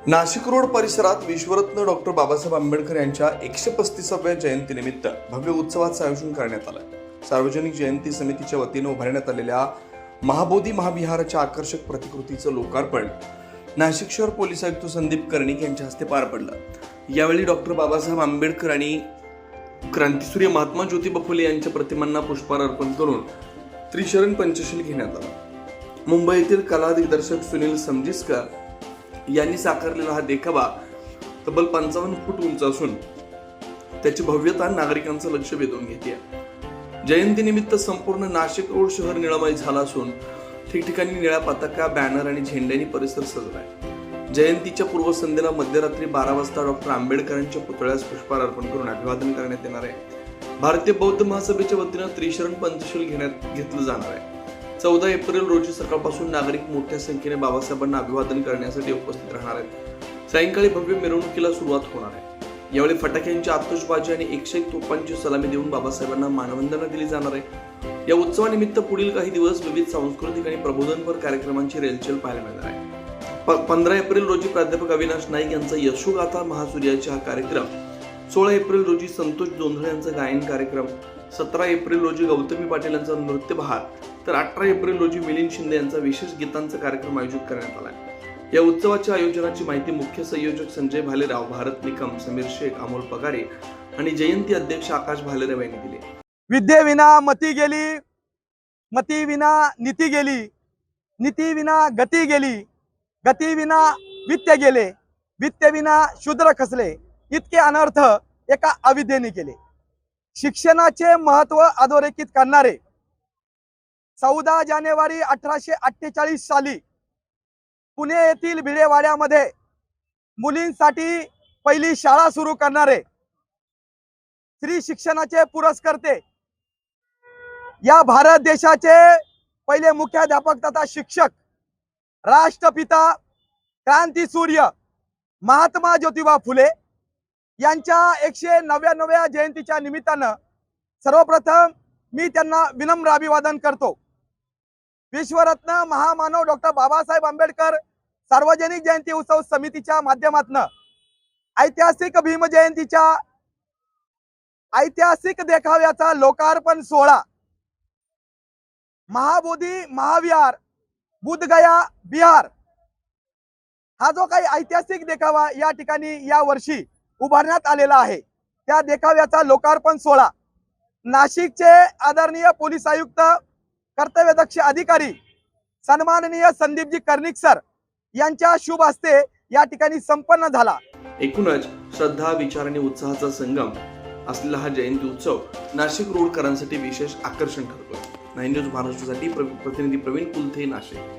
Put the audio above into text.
Nashik road परिसरात विश्वरत्न doctor Babasaheb Ambedkar यांच्या 135व्या जयंतीनिमित्त भव्य उत्सवाचं आयोजन करण्यात आलं. सार्वजनिक जयंती समितीच्या वतीनं उभारण्यात आलेल्या महाबोधी महाविहाराच्या आकर्षक प्रतिकृतीचं लोकार्पण नाशिक शहर पोलीस आयुक्त संदीप कर्णिक यांच्या हस्ते पार पडलं. यावेळी डॉक्टर बाबासाहेब आंबेडकर आणि क्रांतीसूर्य महात्मा ज्योतिबा फुले यांच्या प्रतिमांना पुष्पहार अर्पण करून त्रिशरण पंचशील घेण्यात आला. मुंबईतील कला दिग्दर्शक सुनील समजिस्कर यांनी साकारलेला हा देखावा तब्बल 55 फूट उंच असून त्याची भव्यता नागरिकांचं लक्ष वेधून घेते. जयंतीनिमित्त संपूर्ण नाशिक रोड शहर निळमय झाला असून ठिकठिकाणी निळ्या पताका, बॅनर आणि झेंड्यांनी परिसर सजलाय. जयंतीच्या पूर्वसंध्येला मध्यरात्री 12 वाजता डॉक्टर आंबेडकरांच्या पुतळ्यास पुष्पहार अर्पण करून अभिवादन करण्यात येणार आहे. भारतीय बौद्ध महासभेच्या वतीनं त्रिशरण पंचशील घेतलं जाणार आहे. 14 एप्रिल रोजी सकाळपासून नागरिक मोठ्या संख्येने बाबासाहेबांना अभिवादन करण्यासाठी उपस्थित राहणार आहेत. सायंकाळी भव्य मिरवणुकीला सुरुवात होणार आहे. यावेळी फटाक्यांची आतषबाजी आणि 101 तोफांची सलामी देऊन बाबासाहेबांना मानवंदना दिली जाणार आहे. या उत्सवानिमित्त पुढील काही दिवस विविध सांस्कृतिक आणि प्रबोधनपर कार्यक्रमांची रेलचेल पाहायला मिळणार आहे. 15 एप्रिल रोजी प्राध्यापक अविनाश नाईक यांचा यशोगाथा महासूर्याचा हा कार्यक्रम, 16 एप्रिल रोजी संतोष जोंधळे यांचा गायन कार्यक्रम, 17 एप्रिल रोजी गौतमी पाटील यांचा नृत्य बहार, तर 18 एप्रिल रोजी मिलिंद शिंदे यांचा विशेष गीतांचा कार्यक्रम आयोजित करण्यात आला. या उत्सवाच्या आयोजनाची माहिती मुख्य संयोजक संजय भालेराव, भारत निकम, समीर शेख, अमोल पगारे आणि जयंती अध्यक्ष आकाश भालेराव यांनी दिली. विद्येविना मती गेली, मती विना नीती गेली, नीती विना गती गेली, गती विना वित्त गेले, वित्त विना शूद्र खचले. इतके अनर्थ एका अविद्येने केले. शिक्षणाचे महत्व अधोरेखित करणारे 14 जानेवारी 1848 साली पुणे येथील भिडेवाड्यामध्ये मुलींसाठी पहिली शाळा सुरू करणारे स्त्री शिक्षणाचे पुरस्कर्ते, या भारत देशाचे पहिले मुख्याध्यापक तथा शिक्षक, राष्ट्रपिता, क्रांतीसूर्य महात्मा ज्योतिबा फुले यांच्या 199व्या जयंतीच्या निमित्तानं सर्वप्रथम मी त्यांना विनम्र अभिवादन करतो. विश्वरत्न महामानव डॉक्टर बाबासाहेब आंबेडकर सार्वजनिक जयंती उत्सव समितीच्या माध्यमातून ऐतिहासिक भीम जयंतीच्या ऐतिहासिक देखाव्याचा लोकार्पण सोहळा महाबोधी महाविहार, बुद्धगया, बिहार, हा जो काही ऐतिहासिक देखावा या ठिकाणी या वर्षी उभारण्यात आलेला आहे, त्या देखाव्याचा लोकार्पण सोहळा नाशिकचे आदरणीय पोलीस आयुक्त, कर्तव्यदक्ष अधिकारी सन्माननीय संदीपजी कर्णिक सर यांच्या शुभ हस्ते या ठिकाणी संपन्न झाला. एकूणच श्रद्धा, विचार आणि उत्साहाचा संगम असलेला हा जयंती उत्सव नाशिक रोडकरांसाठी विशेष आकर्षण ठरतो. 9 न्यूज महाराष्ट्रासाठी प्रतिनिधी प्रवीण कुलथे, नाशिक.